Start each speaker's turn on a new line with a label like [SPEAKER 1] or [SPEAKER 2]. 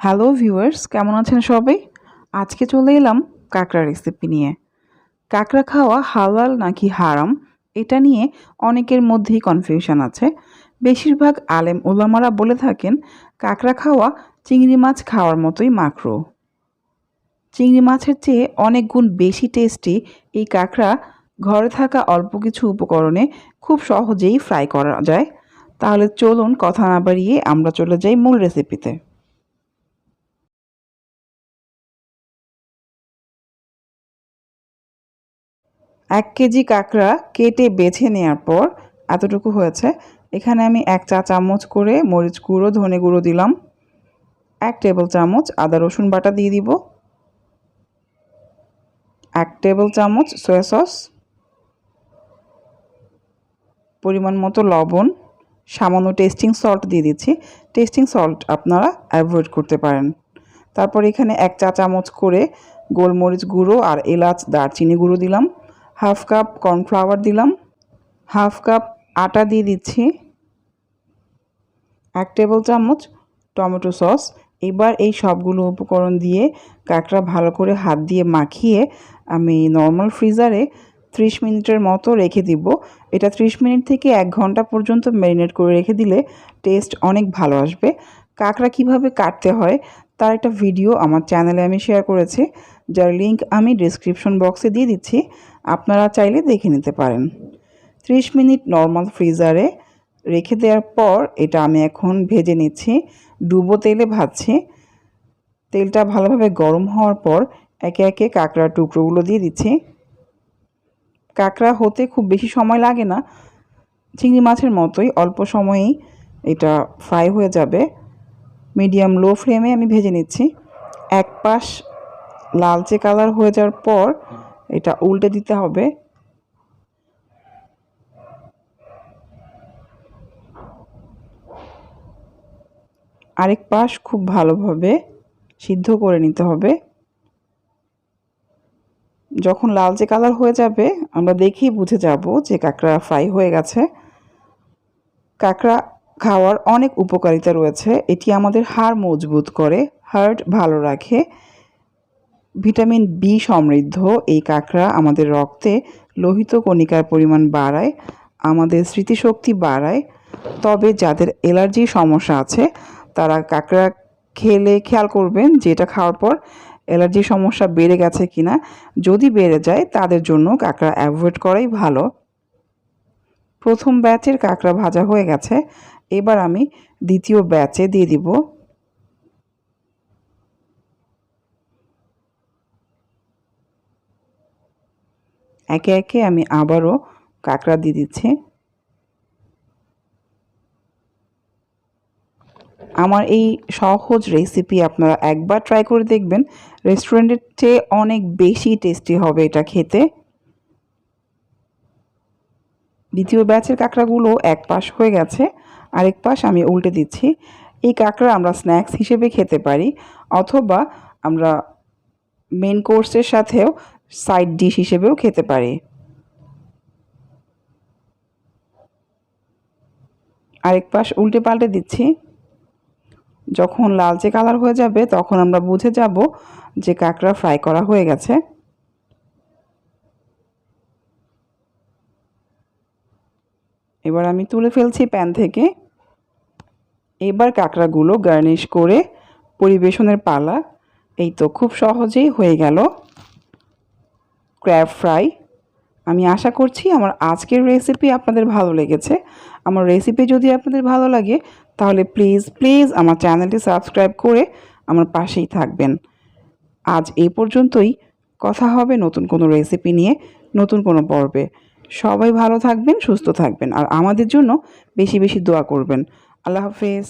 [SPEAKER 1] Hello viewers, কেমন আছেন সবাই? আজকে চলে এলাম কাঁকড়া রেসিপি নিয়ে। কাঁকড়া খাওয়া হালাল নাকি হারাম এটা নিয়ে অনেকের মধ্যেই কনফিউশন আছে। বেশিরভাগ আলেম ওলামারা বলে থাকেন কাঁকড়া খাওয়া চিংড়ি মাছ খাওয়ার মতোই মাকরুহ। চিংড়ি মাছের চেয়ে অনেক গুণ বেশি টেস্টি এই কাঁকড়া ঘরে থাকা অল্প কিছু উপকরণে খুব সহজেই ফ্রাই করা যায়। তাহলে চলুন কথা না বাড়িয়ে আমরা চলে যাই মূল রেসিপিতে। ১ কেজি কাঁকড়া কেটে বেছে নেওয়ার পর এতটুকু হয়েছে। এখানে আমি ১ চা চামচ করে মরিচ গুঁড়ো, ধনে গুঁড়ো দিলাম। ১ টেবিল চামচ আদা রসুন বাটা দিয়ে দিব। ১ টেবিল চামচ সয়া সস, পরিমাণ মতো লবণ, সামান্য টেস্টিং সল্ট দিয়ে দিচ্ছি। টেস্টিং সল্ট আপনারা অ্যাভয়েড করতে পারেন। তারপর এখানে ১ চা চামচ করে গোলমরিচ গুঁড়ো আর এলাচ দারচিনি গুঁড়ো দিলাম। হাফ কাপ কর্নফ্লাওয়ার দিলাম। হাফ কাপ আটা দিয়ে দিচ্ছি। ১ টেবিল চামচ টমেটো সস। এবার এই সবগুলো উপকরণ দিয়ে কাঁকড়া ভালো করে হাত দিয়ে মাখিয়ে আমি নর্মাল ফ্রিজারে ৩০ মিনিটের মতো রেখে দিব। এটা ৩০ মিনিট থেকে ১ ঘন্টা পর্যন্ত ম্যারিনেট করে রেখে দিলে টেস্ট অনেক ভালো আসবে। কাঁকড়া কিভাবে কাটতে হয় তার একটা ভিডিও আমার চ্যানেলে আমি শেয়ার করেছি, যার লিঙ্ক আমি ডেসক্রিপশন বক্সে দিয়ে দিচ্ছি। আপনারা চাইলে দেখে নিতে পারেন। ৩০ মিনিট নর্মাল ফ্রিজারে রেখে দেওয়ার পর এটা আমি এখন ভেজে নিচ্ছি। ডুবো তেলে ভাজছি। তেলটা ভালোভাবে গরম হওয়ার পর একে একে কাঁকড়ার টুকরোগুলো দিয়ে দিচ্ছি। কাঁকড়া হতে খুব বেশি সময় লাগে না, চিংড়ি মাছের মতোই অল্প সময়েই এটা ফ্রাই হয়ে যাবে। মিডিয়াম লো ফ্লেমে আমি ভেজে নিচ্ছি। এক পাশ লালচে কালার হয়ে যাওয়ার পর এটা উল্টে দিতে হবে। আরেক পাশ খুব ভালোভাবে সিদ্ধ করে নিতে হবে। যখন লালচে কালার হয়ে যাবে আমরা দেখেই বুঝে যাব যে কাঁকড়া ফ্রাই হয়ে গেছে। কাঁকড়া খাওয়ার অনেক উপকারিতা রয়েছে। এটি আমাদের হাড় মজবুত করে, হার্ট ভালো রাখে, ভিটামিন বি সমৃদ্ধ এই কাঁকড়া আমাদের রক্তে লোহিত কণিকার পরিমাণ বাড়ায়, আমাদের স্মৃতিশক্তি বাড়ায়। তবে যাদের অ্যালার্জির সমস্যা আছে তারা কাঁকড়া খেলে খেয়াল করবেন যে এটা খাওয়ার পর অ্যালার্জির সমস্যা বেড়ে গেছে কিনা। যদি বেড়ে যায় তাদের জন্য কাঁকড়া অ্যাভয়েড করাই ভালো। প্রথম ব্যাচের কাঁকড়া ভাজা হয়ে গেছে। এবার আমি দ্বিতীয় ব্যাচে দিয়ে দিব। একে একে আমি আবারও কাঁকড়া দিয়ে দিচ্ছি। আমার এই সহজ রেসিপি আপনারা একবার ট্রাই করে দেখবেন। রেস্টুরেন্টের চেয়ে অনেক বেশি টেস্টি হবে এটা খেতে। দ্বিতীয় ব্যাচের কাঁকড়াগুলো এক পাশ হয়ে গেছে, আরেক পাশ আমি উল্টে দিচ্ছি। এই কাঁকড়া আমরা স্ন্যাক্স হিসেবে খেতে পারি, অথবা আমরা মেন কোর্সের সাথেও সাইড ডিশ হিসেবেও খেতে পারি। আরেক পাশ উল্টে পাল্টে দিচ্ছি। যখন লালচে কালার হয়ে যাবে তখন আমরা বুঝে যাব যে কাঁকড়া ফ্রাই করা হয়ে গেছে। এবার আমি তুলে ফেলছি প্যান থেকে। এবার কাঁকড়াগুলো গার্নিশ করে পরিবেশনের পালা। এই তো খুব সহজেই হয়ে গেল ক্র্যাব ফ্রাই। আমি আশা করছি আমার আজকের রেসিপি আপনাদের ভালো লেগেছে। আমার রেসিপি যদি আপনাদের ভালো লাগে তাহলে প্লিজ প্লিজ আমার চ্যানেলটি সাবস্ক্রাইব করে আমার পাশেই থাকবেন। আজ এই পর্যন্তই। কথা হবে নতুন কোনো রেসিপি নিয়ে, নতুন কোনো পর্বে। সবাই ভালো থাকবেন, সুস্থ থাকবেন, আর আমাদের জন্য বেশি বেশি দোয়া করবেন। আল্লাহ হাফেজ।